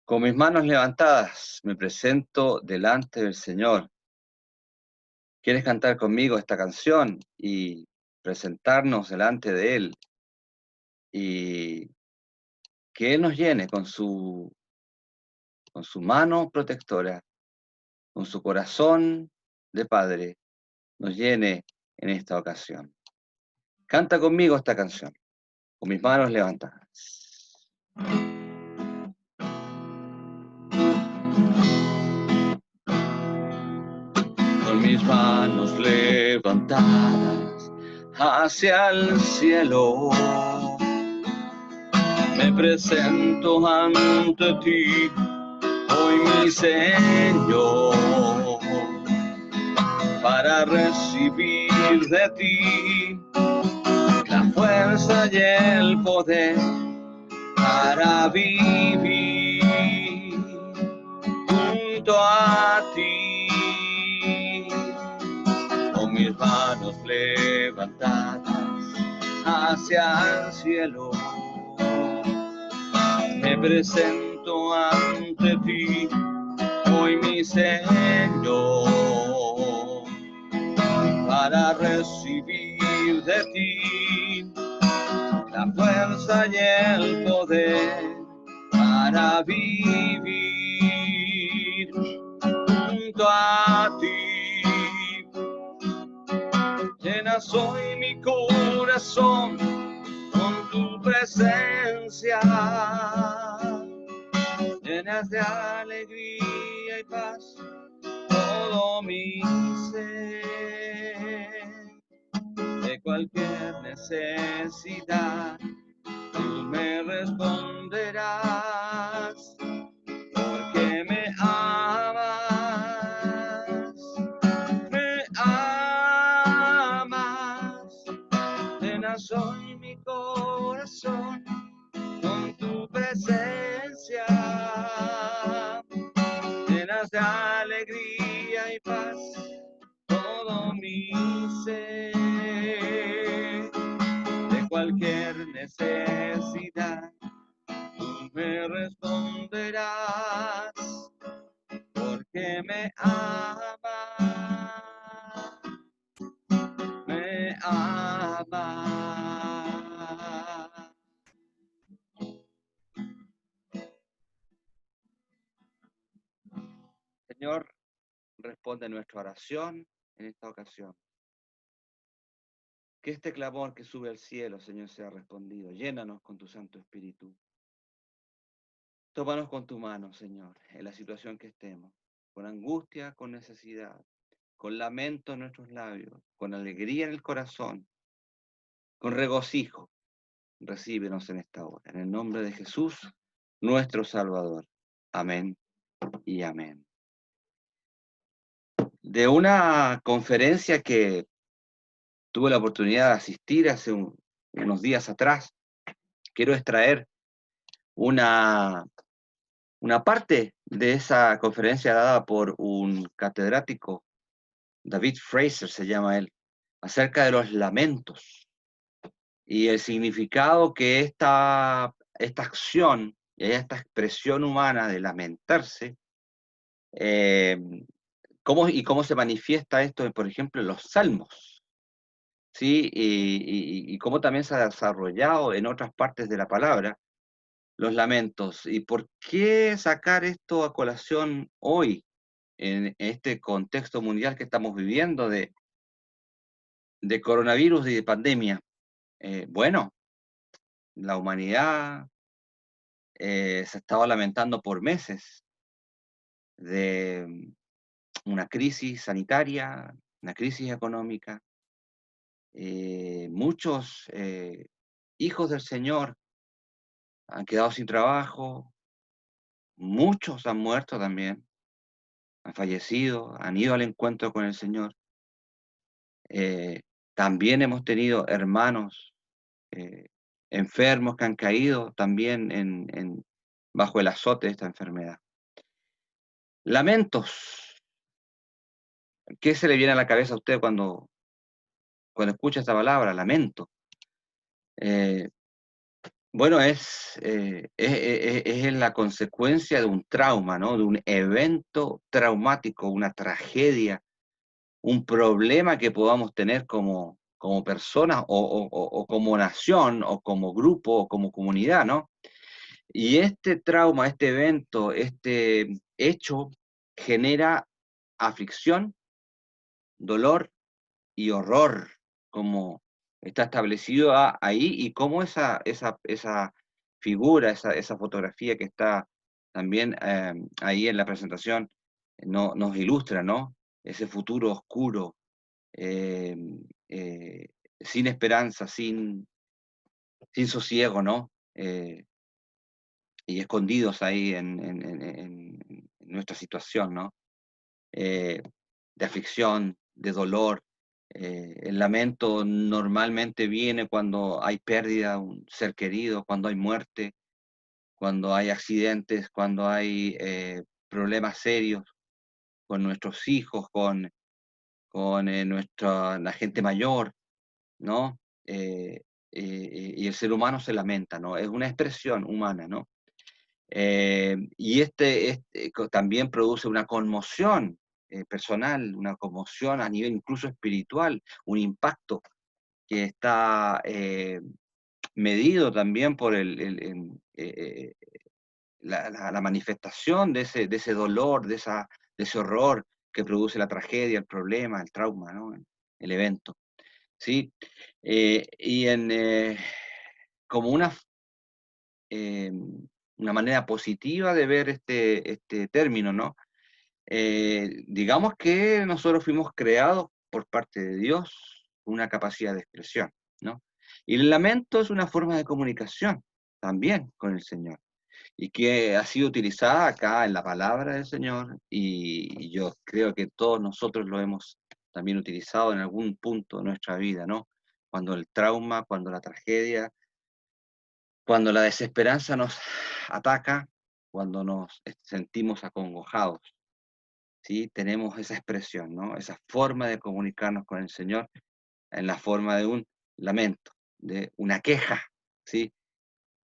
Con mis manos levantadas me presento delante del Señor. ¿Quieres cantar conmigo esta canción y presentarnos delante de Él y que Él nos llene con su mano protectora, con su corazón de Padre, nos llene en esta ocasión? Canta conmigo esta canción, con mis manos levantadas. Con mis manos levantadas hacia el cielo, me presento ante ti, hoy mi Señor, para recibir de ti la fuerza y el poder para vivir junto a ti. Con mis manos levantadas hacia el cielo, me presento ante ti, hoy mi Señor, para recibir de ti la fuerza y el poder para vivir junto a ti. Llena hoy mi corazón con tu presencia, llenas de alegría y paz todo mi ser. De cualquier necesidad tú me responderás, porque me amas, me amas. Llenas hoy mi corazón con tu presencia, llenas de alegría y paz todo mi ser. De cualquier necesidad tú me responderás, porque me amas, me amas. Señor, responde nuestra oración en esta ocasión. Que este clamor que sube al cielo, Señor, sea respondido. Llénanos con tu Santo Espíritu. Tómanos con tu mano, Señor, en la situación que estemos, con angustia, con necesidad, con lamento en nuestros labios, con alegría en el corazón, con regocijo. Recíbenos en esta hora. En el nombre de Jesús, nuestro Salvador. Amén y amén. De una conferencia que tuve la oportunidad de asistir hace unos días atrás, quiero extraer una parte de esa conferencia dada por un catedrático, David Fraser se llama él, acerca de los lamentos y el significado que esta acción y esta expresión humana de lamentarse, cómo se manifiesta esto, por ejemplo, en los salmos, ¿sí? Y cómo también se ha desarrollado en otras partes de la palabra, los lamentos. ¿Y por qué sacar esto a colación hoy, en este contexto mundial que estamos viviendo de coronavirus y de pandemia? Bueno, la humanidad se estaba lamentando por meses de una crisis sanitaria, una crisis económica. Muchos hijos del Señor han quedado sin trabajo, muchos han muerto también, han fallecido, han ido al encuentro con el Señor. También hemos tenido hermanos enfermos que han caído también bajo el azote de esta enfermedad. Lamentos. ¿Qué se le viene a la cabeza a usted cuando escucha esta palabra, lamento? Bueno, es la consecuencia de un trauma, ¿no? De un evento traumático, una tragedia, un problema que podamos tener como personas o como nación o como grupo o como comunidad, ¿no? Y este trauma, este evento, este hecho genera aflicción, dolor y horror, como está establecido ahí, y cómo esa figura, esa fotografía que está también ahí en la presentación, nos ilustra, ¿no? Ese futuro oscuro, eh, eh, sin esperanza, sin sosiego, ¿no? Y escondidos ahí en nuestra situación, ¿no? eh, de aflicción, de dolor. El lamento normalmente viene cuando hay pérdida de un ser querido, cuando hay muerte, cuando hay accidentes, cuando hay problemas serios con nuestros hijos, con la gente mayor, ¿no? Y el ser humano se lamenta, ¿no? Es una expresión humana, ¿no? Y también produce una conmoción personal, una conmoción a nivel incluso espiritual, un impacto que está medido también por la manifestación de ese dolor, de ese horror que produce la tragedia, el problema, el trauma, ¿no? El evento. ¿Sí? Y como eh, una manera positiva de ver este término, ¿no? Digamos que nosotros fuimos creados por parte de Dios una capacidad de expresión, ¿no? Y el lamento es una forma de comunicación también con el Señor y que ha sido utilizada acá en la palabra del Señor y yo creo que todos nosotros lo hemos también utilizado en algún punto de nuestra vida, ¿no? Cuando el trauma, cuando la tragedia, cuando la desesperanza nos ataca, cuando nos sentimos acongojados. ¿Sí? Tenemos esa expresión, ¿no? Esa forma de comunicarnos con el Señor en la forma de un lamento, de una queja, ¿sí?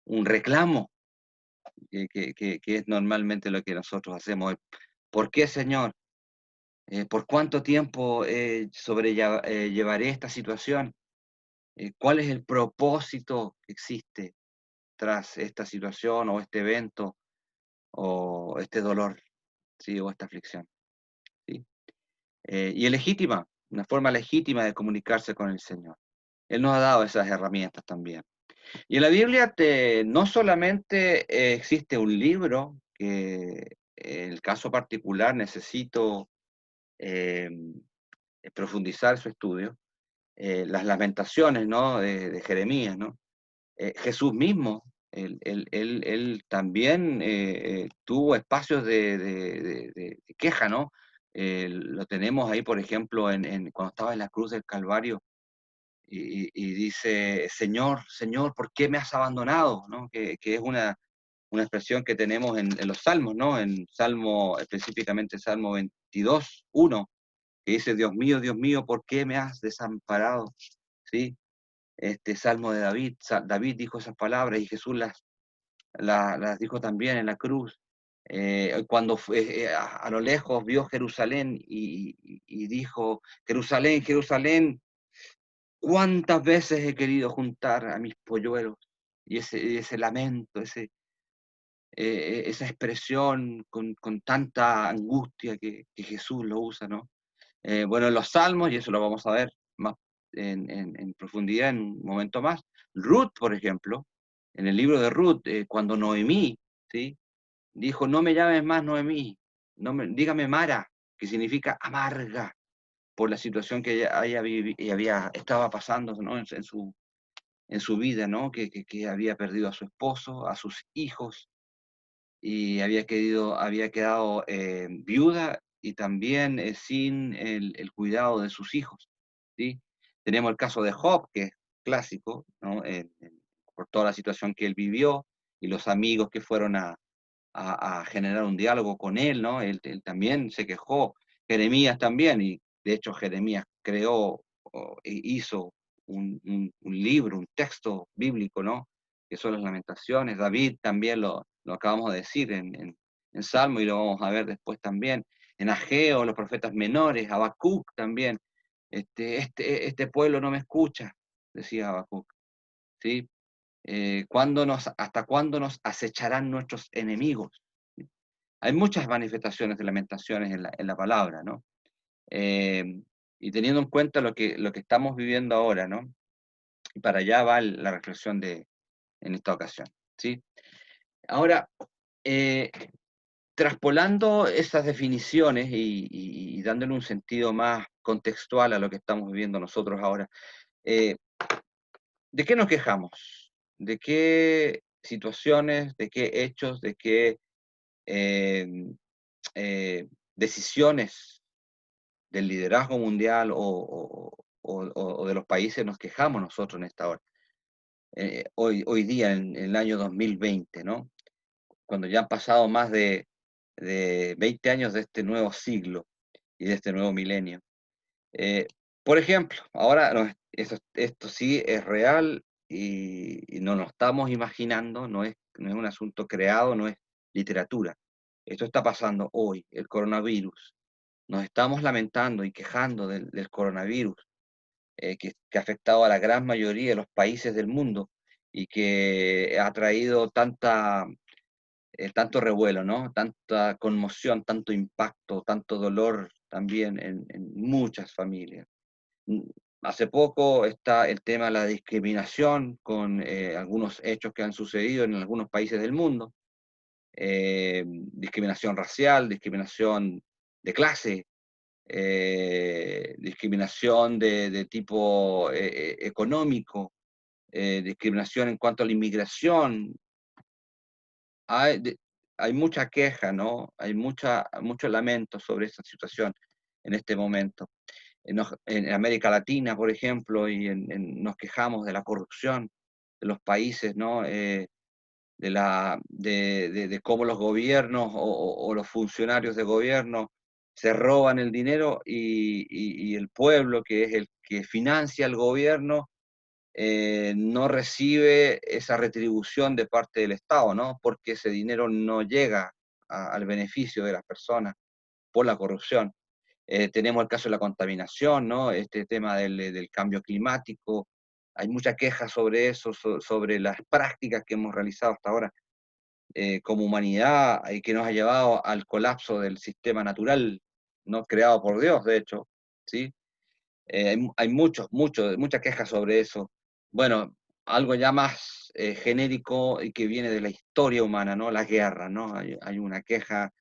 Un reclamo, que es normalmente lo que nosotros hacemos. ¿Por qué, Señor? ¿Por cuánto tiempo llevaré esta situación? ¿Cuál es el propósito que existe tras esta situación o este evento o este dolor, ¿sí? O esta aflicción, ¿sí? Y es legítima, una forma legítima de comunicarse con el Señor. Él nos ha dado esas herramientas también. Y en la Biblia no solamente existe un libro, que en el caso particular necesito eh, profundizar su estudio, las lamentaciones, ¿no? de Jeremías, ¿no? Jesús mismo, él también tuvo espacios de queja, ¿no? Lo tenemos ahí, por ejemplo, cuando estaba en la cruz del Calvario y dice, Señor, Señor, ¿por qué me has abandonado? ¿No? Que es una expresión que tenemos en los salmos, ¿no? En Salmo, específicamente Salmo 22:1, que dice, Dios mío, ¿por qué me has desamparado? ¿Sí? Este Salmo de David, David dijo esas palabras y Jesús las dijo también en la cruz. Cuando a lo lejos vio Jerusalén y dijo, Jerusalén, Jerusalén, ¿cuántas veces he querido juntar a mis polluelos? Y ese lamento, esa expresión con tanta angustia que Jesús lo usa, ¿no? Bueno, en los Salmos, y eso lo vamos a ver más en profundidad en un momento más, Ruth, por ejemplo, en el libro de Ruth, cuando Noemí, ¿sí? Dijo, no me llames más Noemí, dígame Mara, que significa amarga, por la situación que estaba pasando, ¿no? en su vida, ¿no? Que había perdido a su esposo, a sus hijos, y había quedado viuda y también sin el cuidado de sus hijos, ¿sí? Tenemos el caso de Job, que es clásico, ¿no? Por toda la situación que él vivió y los amigos que fueron a generar un diálogo con él, ¿no? Él también se quejó, Jeremías también, y de hecho Jeremías creó e hizo un libro, un texto bíblico, ¿no? que son las lamentaciones. David también lo acabamos de decir en Salmo, y lo vamos a ver después también. En Ageo, los profetas menores, Habacuc también. Este pueblo no me escucha, decía Habacuc, ¿sí? ¿Hasta cuándo nos acecharán nuestros enemigos? Hay muchas manifestaciones de lamentaciones en la palabra, ¿no? Y teniendo en cuenta lo que estamos viviendo ahora, ¿no? Y para allá va la reflexión en esta ocasión, ¿sí? Ahora, eh, traspolando esas definiciones y dándole un sentido más contextual a lo que estamos viviendo nosotros ahora, eh, ¿de qué nos quejamos? ¿De qué situaciones, de qué hechos, de qué eh, decisiones del liderazgo mundial o de los países nos quejamos nosotros en esta hora? Hoy día, en el año 2020, ¿no? Cuando ya han pasado más de 20 años de este nuevo siglo y de este nuevo milenio. Eh, por ejemplo, ahora esto sí es real y no nos estamos imaginando, no es un asunto creado, no es literatura. Esto está pasando hoy, el coronavirus. Nos estamos lamentando y quejando del coronavirus, que ha afectado a la gran mayoría de los países del mundo y que ha traído tanto revuelo, ¿no? Tanta conmoción, tanto impacto, tanto dolor también en muchas familias. Mm, Hace poco está el tema de la discriminación con algunos hechos que han sucedido en algunos países del mundo. Discriminación racial, discriminación de clase, discriminación de tipo económico, discriminación en cuanto a la inmigración. Hay, de- Hay mucha queja, ¿no? Hay mucho lamento sobre esta situación en este momento. En América Latina, por ejemplo, nos quejamos de la corrupción de los países, ¿no? De cómo los gobiernos o los funcionarios de gobierno se roban el dinero y el pueblo, que es el que financia el gobierno, no recibe esa retribución de parte del Estado, ¿no? Porque ese dinero no llega al beneficio de las personas por la corrupción. Tenemos el caso de la contaminación, ¿no? Este tema del cambio climático. Hay mucha queja sobre eso, sobre las prácticas que hemos realizado hasta ahora como humanidad y que nos ha llevado al colapso del sistema natural, no creado por Dios, de hecho, ¿sí? Hay muchas quejas sobre eso. Bueno, algo ya más genérico y que viene de la historia humana, ¿no? Las guerras, ¿no? Hay una queja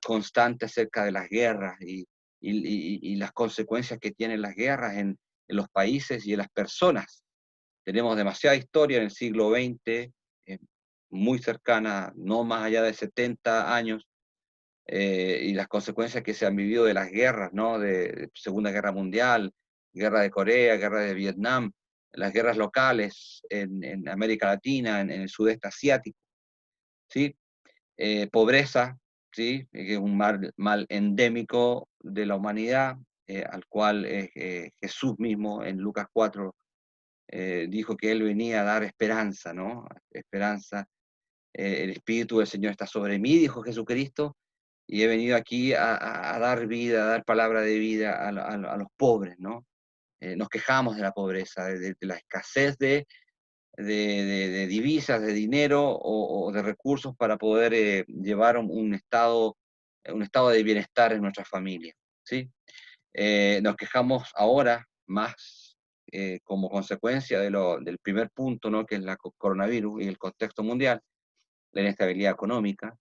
constante acerca de las guerras y las consecuencias que tienen las guerras en los países y en las personas. Tenemos demasiada historia en el siglo XX, eh, muy cercana, no más allá de 70 años, y las consecuencias que se han vivido de las guerras, ¿no? De Segunda Guerra Mundial, Guerra de Corea, Guerra de Vietnam, las guerras locales en América Latina, en el sudeste asiático, ¿sí? Pobreza, ¿sí? Que es un mal endémico de la humanidad, al cual Jesús mismo en Lucas 4 dijo que Él venía a dar esperanza, ¿no? Esperanza. El Espíritu del Señor está sobre mí, dijo Jesucristo, y he venido aquí a dar vida, a dar palabra de vida a los pobres, ¿no? Nos quejamos de la pobreza, de la escasez de divisas, de dinero o de recursos para poder llevar un estado de bienestar en nuestra familia, ¿sí? Nos quejamos ahora más como consecuencia del primer punto, ¿no? Que es la coronavirus y el contexto mundial, la inestabilidad económica,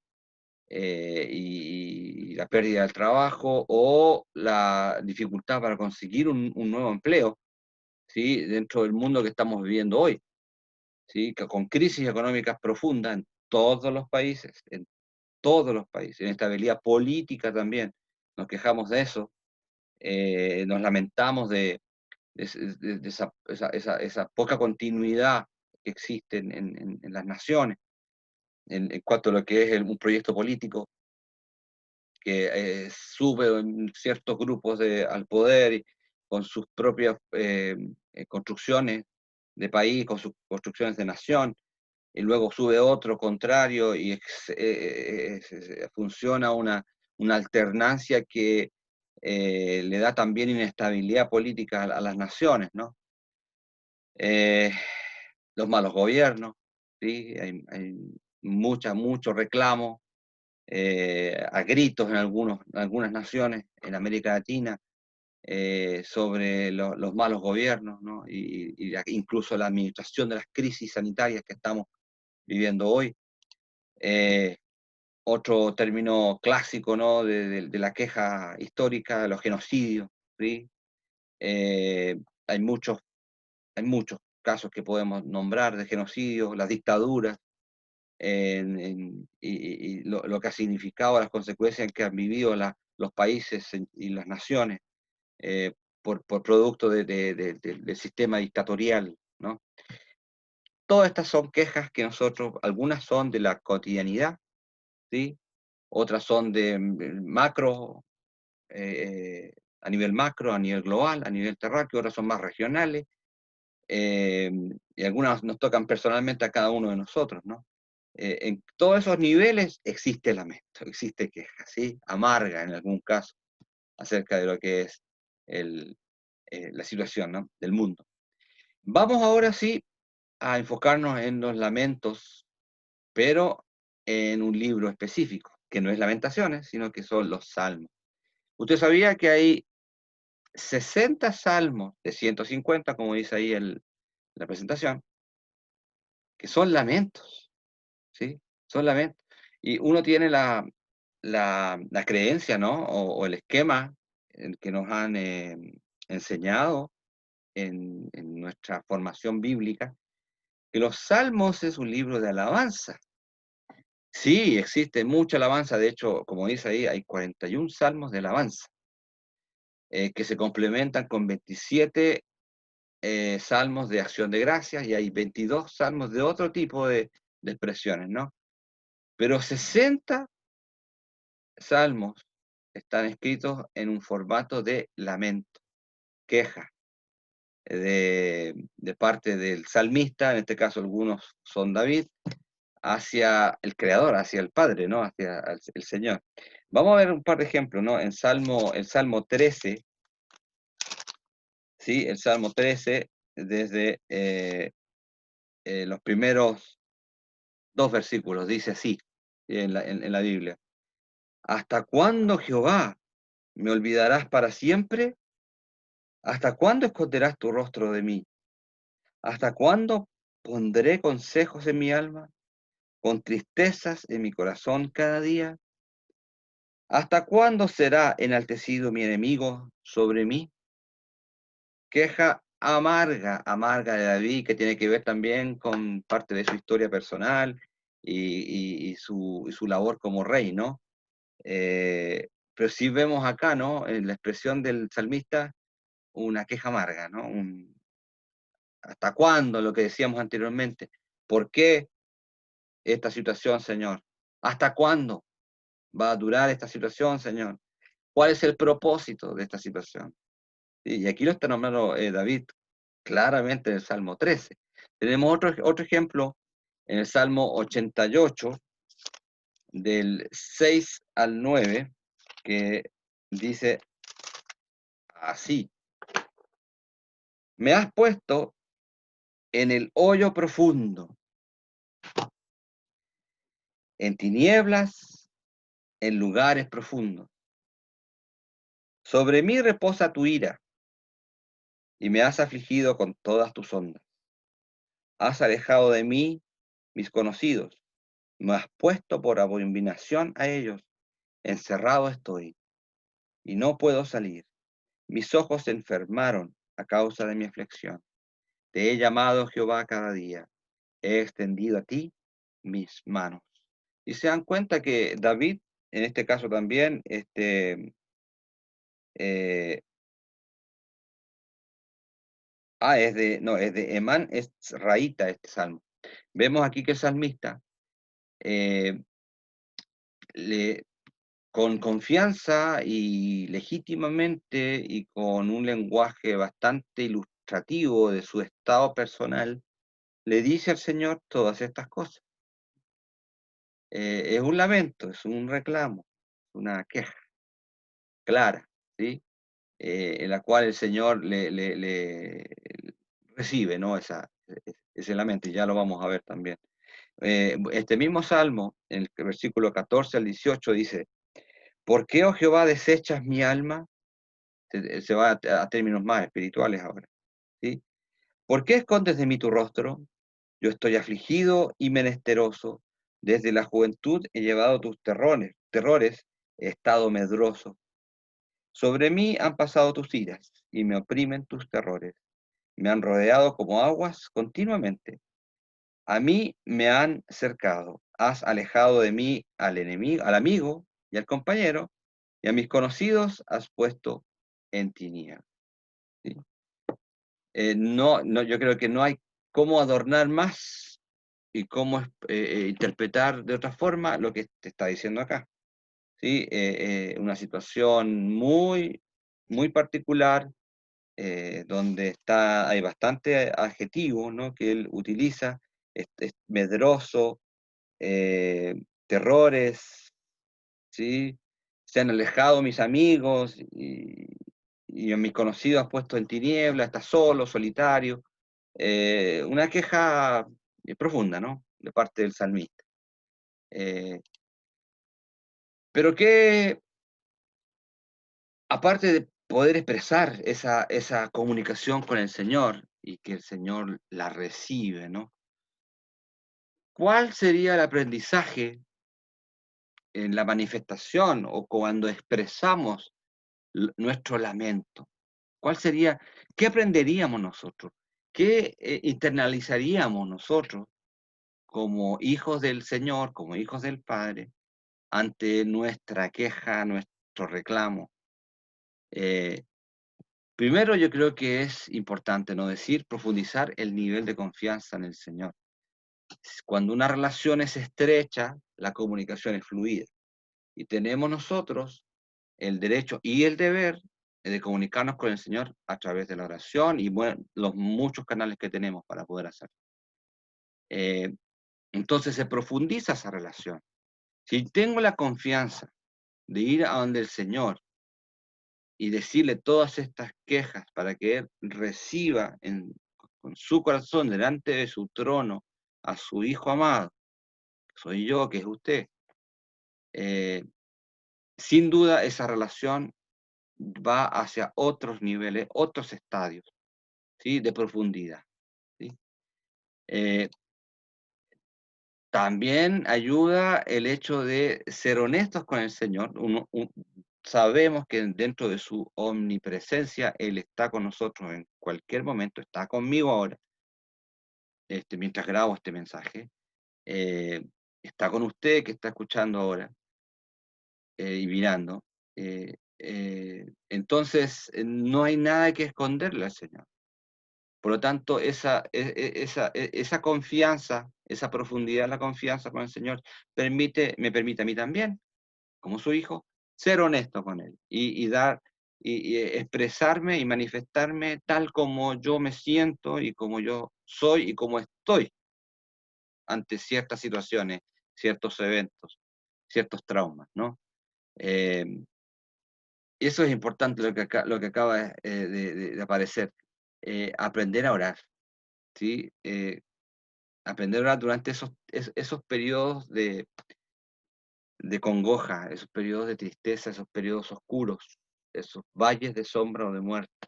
y la pérdida del trabajo o la dificultad para conseguir un nuevo empleo, ¿sí? Dentro del mundo que estamos viviendo hoy, ¿sí? Con crisis económicas profundas en todos los países, inestabilidad política también, nos quejamos de eso, nos lamentamos de esa poca continuidad que existe en las naciones en cuanto a lo que es un proyecto político que sube en ciertos grupos al poder y con sus propias construcciones de país, con sus construcciones de nación, y luego sube otro contrario y funciona una alternancia que le da también inestabilidad política a las naciones, ¿no? Los malos gobiernos, ¿sí? Hay mucho reclamo, a gritos en algunas naciones, en América Latina, sobre los malos gobiernos, ¿no? Incluso la administración de las crisis sanitarias que estamos viviendo hoy. Otro término clásico, ¿no? de la queja histórica, los genocidios, ¿sí? Eh, hay muchos, hay muchos casos que podemos nombrar de genocidios, las dictaduras, y lo que ha significado, las consecuencias que han vivido los países y las naciones, por producto del sistema dictatorial, ¿no? Todas estas son quejas que nosotros, algunas son de la cotidianidad, ¿sí? Otras son de macro, a nivel macro, a nivel global, a nivel terráqueo, otras son más regionales, y algunas nos tocan personalmente a cada uno de nosotros, ¿no? En todos esos niveles existe lamento, existe queja, ¿sí? Amarga en algún caso, acerca de lo que es la situación, ¿no? Del mundo. Vamos ahora sí a enfocarnos en los lamentos, pero en un libro específico, que no es Lamentaciones, sino que son los Salmos. ¿Usted sabía que hay 60 salmos de 150, como dice ahí la presentación, que son lamentos, ¿sí? Son lamentos. Y uno tiene la creencia, ¿no? O el esquema que nos han enseñado en nuestra formación bíblica, que los salmos es un libro de alabanza. Sí, existe mucha alabanza, de hecho, como dice ahí, hay 41 salmos de alabanza, que se complementan con 27 salmos de acción de gracias, y hay 22 salmos de otro tipo de expresiones, ¿no? Pero 60 salmos están escritos en un formato de lamento, queja, de parte del salmista, en este caso algunos son David, hacia el Creador, hacia el Padre, ¿no? Hacia el Señor. Vamos a ver un par de ejemplos, ¿no? El Salmo 13, ¿sí? El Salmo 13, desde los primeros 2 versículos, dice así, en la Biblia. ¿Hasta cuándo, Jehová, me olvidarás para siempre? ¿Hasta cuándo esconderás tu rostro de mí? ¿Hasta cuándo pondré consejos en mi alma, con tristezas en mi corazón cada día? ¿Hasta cuándo será enaltecido mi enemigo sobre mí? Queja amarga, amarga de David, que tiene que ver también con parte de su historia personal y su labor como rey, ¿no? Pero sí vemos acá, ¿no? En la expresión del salmista, una queja amarga, ¿no? ¿Hasta cuándo? Lo que decíamos anteriormente. ¿Por qué esta situación, Señor? ¿Hasta cuándo va a durar esta situación, Señor? ¿Cuál es el propósito de esta situación? Y aquí lo está nombrando David claramente en el Salmo 13. Tenemos otro ejemplo en el Salmo 88, del 6 al 9, que dice así: me has puesto en el hoyo profundo, en tinieblas, en lugares profundos. Sobre mí reposa tu ira, y me has afligido con todas tus ondas. Has alejado de mí mis conocidos, me has puesto por abominación a ellos. Encerrado estoy, y no puedo salir. Mis ojos se enfermaron a causa de mi aflicción. Te he llamado, Jehová, cada día. He extendido a ti mis manos. Y se dan cuenta que David, en este caso también, eh, es de Emán, es raíta este salmo. Vemos aquí que el salmista, eh, le, con confianza y legítimamente y con un lenguaje bastante ilustrativo de su estado personal, le dice al Señor todas estas cosas. Es un lamento, es un reclamo, una queja clara, ¿sí? En la cual el Señor le recibe, ¿no? Ese lamento, y ya lo vamos a ver también. Este mismo Salmo, en el versículo 14 al 18, dice: ¿Por qué, oh Jehová, desechas mi alma? Se va a términos más espirituales ahora, ¿sí? ¿Por qué escondes de mí tu rostro? Yo estoy afligido y menesteroso. Desde la juventud he llevado tus terrores, he estado medroso. Sobre mí han pasado tus iras y me oprimen tus terrores. Me han rodeado como aguas continuamente. A mí me han cercado. Has alejado de mí al enemigo, al amigo y al compañero, y a mis conocidos has puesto en tinieblas. ¿Sí? Yo creo que no hay cómo adornar más y cómo interpretar de otra forma lo que te está diciendo acá. ¿Sí? Una situación muy, muy particular, donde hay bastante adjetivos, ¿no?, que él utiliza: medroso, eh, terrores, ¿sí? Se han alejado mis amigos y a mis conocidos has puesto en tiniebla, está solo, solitario. Una queja profunda, ¿no?, de parte del salmista. Eh, pero que, aparte de poder expresar esa comunicación con el Señor y que el Señor la recibe, ¿no? ¿Cuál sería el aprendizaje en la manifestación o cuando expresamos nuestro lamento? ¿Cuál sería, qué aprenderíamos nosotros? ¿Qué internalizaríamos nosotros como hijos del Señor, como hijos del Padre, ante nuestra queja, nuestro reclamo? Eh, Primero, yo creo que es importante no decir, profundizar el nivel de confianza en el Señor. Cuando una relación es estrecha, la comunicación es fluida. Y tenemos nosotros el derecho y el deber de comunicarnos con el Señor a través de la oración y, bueno, los muchos canales que tenemos para poder hacerlo. Eh, entonces se profundiza esa relación. Si tengo la confianza de ir a donde el Señor y decirle todas estas quejas para que Él reciba con su corazón delante de su trono a su Hijo amado, que soy yo, que es usted, eh, sin duda esa relación va hacia otros niveles, otros estadios, ¿sí?, de profundidad, ¿sí? Eh, También ayuda el hecho de ser honestos con el Señor. Sabemos que dentro de su omnipresencia, Él está con nosotros en cualquier momento, está conmigo ahora, mientras grabo este mensaje. eh, Está con usted que está escuchando ahora y mirando. Entonces, no hay nada que esconderle al Señor. Por lo tanto, esa confianza, esa profundidad en la confianza con el Señor me permite a mí también, como su hijo, ser honesto con Él y expresarme y manifestarme tal como yo me siento y como yo soy y como estoy ante ciertas situaciones, ciertos eventos, ciertos traumas, ¿no? Eh, Eso es importante lo que acaba de aparecer. Aprender a orar, ¿sí? Aprender a orar durante esos periodos de congoja, esos periodos de tristeza, esos periodos oscuros, esos valles de sombra o de muerte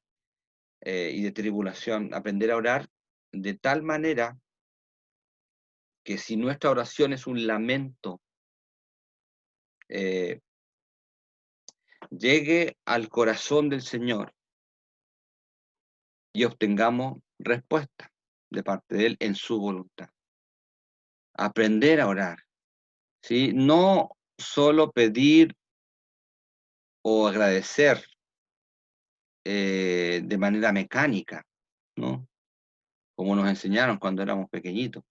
y de tribulación. Aprender a orar de tal manera que si nuestra oración es un lamento, eh, llegue al corazón del Señor y obtengamos respuesta de parte de Él en su voluntad. Aprender a orar, ¿sí? No solo pedir o agradecer de manera mecánica, ¿no?, como nos enseñaron cuando éramos pequeñitos,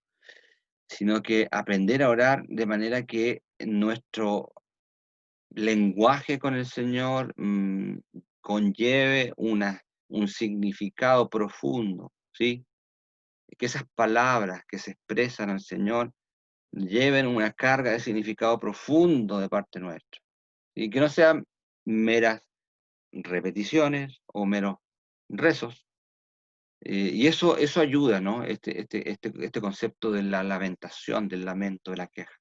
sino que aprender a orar de manera que nuestro lenguaje con el Señor conlleve un significado profundo, ¿sí? Que esas palabras que se expresan al Señor lleven una carga de significado profundo de parte nuestra. Y que no sean meras repeticiones o meros rezos. Y eso ayuda, ¿no? Este concepto de la lamentación, del lamento, de la queja.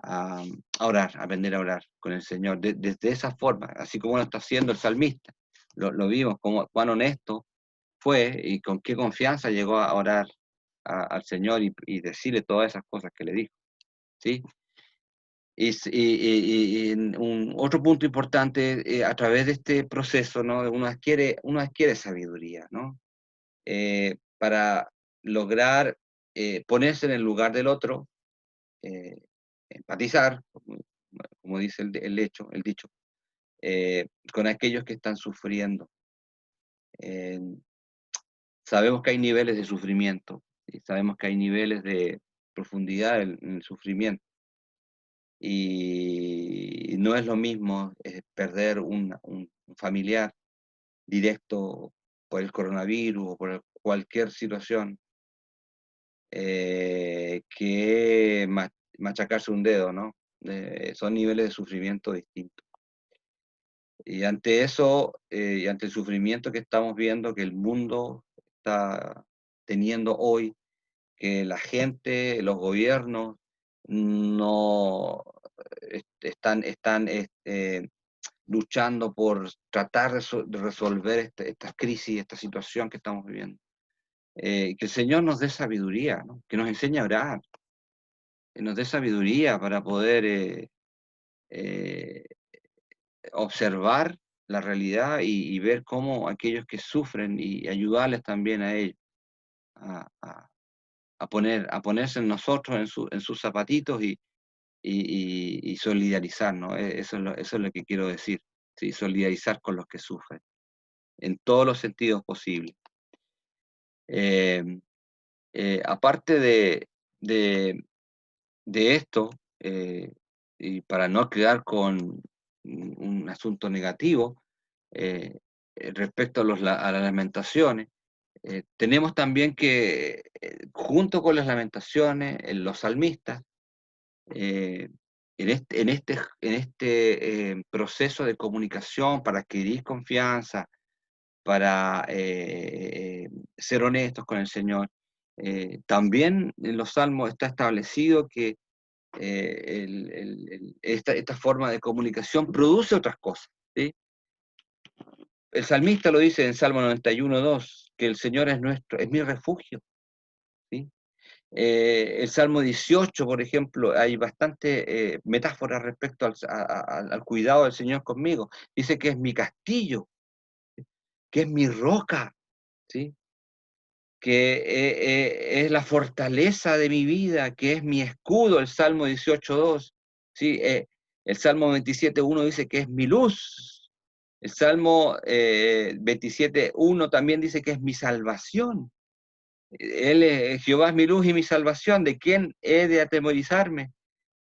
A orar, a aprender a orar con el Señor, desde esa forma, así como lo está haciendo el salmista. Lo vimos, como, cuán honesto fue y con qué confianza llegó a orar al Señor y decirle todas esas cosas que le dijo, ¿sí? Y otro punto importante, a través de este proceso, ¿no? Uno adquiere sabiduría, ¿no? Para lograr ponerse en el lugar del otro, eh, empatizar, como dice el dicho, con aquellos que están sufriendo. Eh, Sabemos que hay niveles de sufrimiento, y sabemos que hay niveles de profundidad en el sufrimiento. Y no es lo mismo perder un familiar directo por el coronavirus o por cualquier situación que machacarse un dedo, ¿no? Son niveles de sufrimiento distintos. Y ante eso, y ante el sufrimiento que estamos viendo, que el mundo está teniendo hoy, que la gente, los gobiernos, no están luchando por tratar de resolver esta crisis, esta situación que estamos viviendo. Que el Señor nos dé sabiduría, ¿no? Que nos enseñe a orar, que nos dé sabiduría para poder eh, observar la realidad y ver cómo aquellos que sufren y ayudarles también a ellos a, a- a ponerse en nosotros, en sus zapatitos y solidarizar, ¿no? Eso es lo que quiero decir, ¿sí? Solidarizar con los que sufren, en todos los sentidos posibles. Eh, Aparte de esto, y para no quedar con un asunto negativo, eh, respecto a las lamentaciones, tenemos también que, junto con las lamentaciones, los salmistas, eh, en este proceso de comunicación para adquirir confianza, para ser honestos con el Señor, también en los salmos está establecido que esta forma de comunicación produce otras cosas, ¿sí? El salmista lo dice en Salmo 91:2, que el Señor es mi refugio, ¿sí? El Salmo 18, por ejemplo, hay bastante metáforas respecto al cuidado del Señor conmigo. Dice que es mi castillo, que es mi roca, ¿sí? Que es la fortaleza de mi vida, que es mi escudo, el Salmo 18:2, ¿sí? El Salmo 27:1 dice que es mi luz. El Salmo 27:1 también dice que es mi salvación. Jehová es mi luz y mi salvación, ¿de quién he de atemorizarme?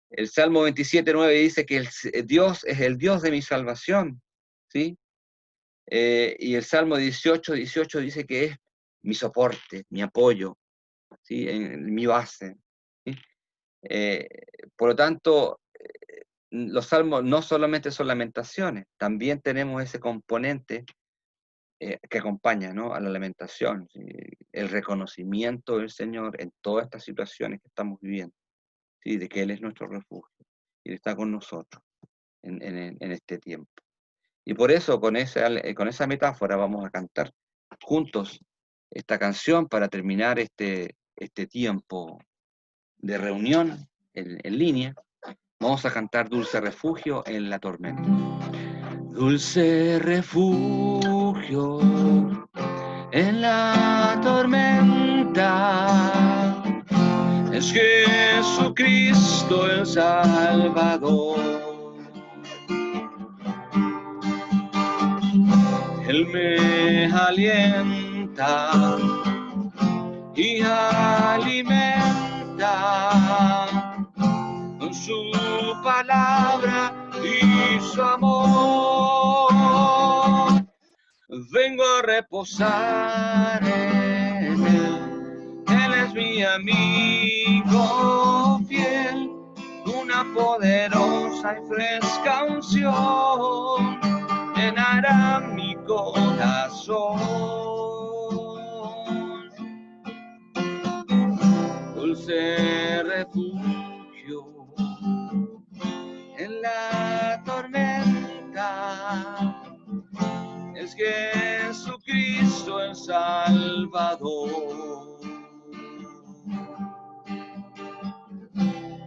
El Salmo 27:9 dice que Dios es el Dios de mi salvación, ¿sí? Y el Salmo 18:18 dice que es mi soporte, mi apoyo, ¿sí? En mi base, ¿sí? Eh, por lo tanto, los salmos no solamente son lamentaciones, también tenemos ese componente que acompaña, ¿no? A la lamentación, ¿sí? El reconocimiento del Señor en todas estas situaciones que estamos viviendo, ¿sí? De que Él es nuestro refugio y Él está con nosotros en este tiempo. Y por eso, con esa metáfora, vamos a cantar juntos esta canción para terminar este tiempo de reunión en línea. Vamos a cantar Dulce Refugio en la tormenta. Dulce refugio en la tormenta es Jesucristo el Salvador. Él me alienta y alimenta con su palabra y su amor. vengo a reposar en Él. Él es mi amigo fiel, una poderosa y fresca unción llenará mi corazón. Dulce refugio en la tormenta es Jesucristo el Salvador.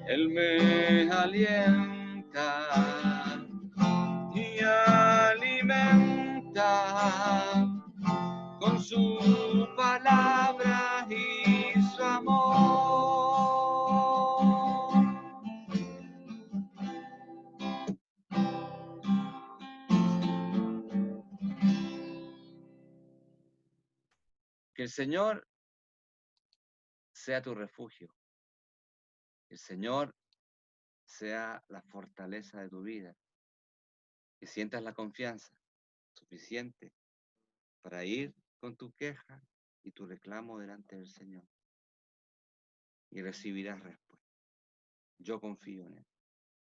Él me alienta y alimenta con su palabra y su amor. Que el Señor sea tu refugio. Que el Señor sea la fortaleza de tu vida. Que sientas la confianza suficiente para ir con tu queja y tu reclamo delante del Señor. Y recibirás respuesta. Yo confío en Él.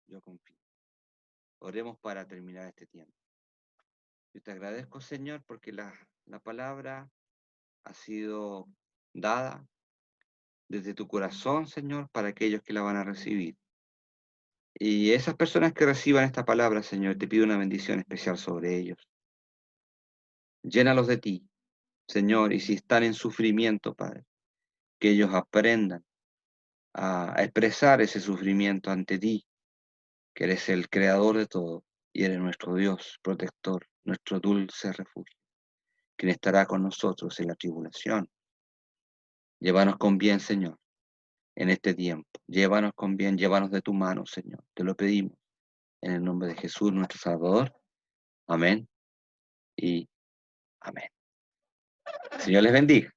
Yo confío. Oremos para terminar este tiempo. Yo te agradezco, Señor, porque la palabra ha sido dada desde tu corazón, Señor, para aquellos que la van a recibir. Y esas personas que reciban esta palabra, Señor, te pido una bendición especial sobre ellos. Llénalos de ti, Señor, y si están en sufrimiento, Padre, que ellos aprendan a expresar ese sufrimiento ante ti, que eres el creador de todo y eres nuestro Dios, protector, nuestro dulce refugio, quien estará con nosotros en la tribulación. Llévanos con bien, Señor, en este tiempo. Llévanos con bien, llévanos de tu mano, Señor. Te lo pedimos en el nombre de Jesús, nuestro Salvador. Amén y amén. Señor les bendiga.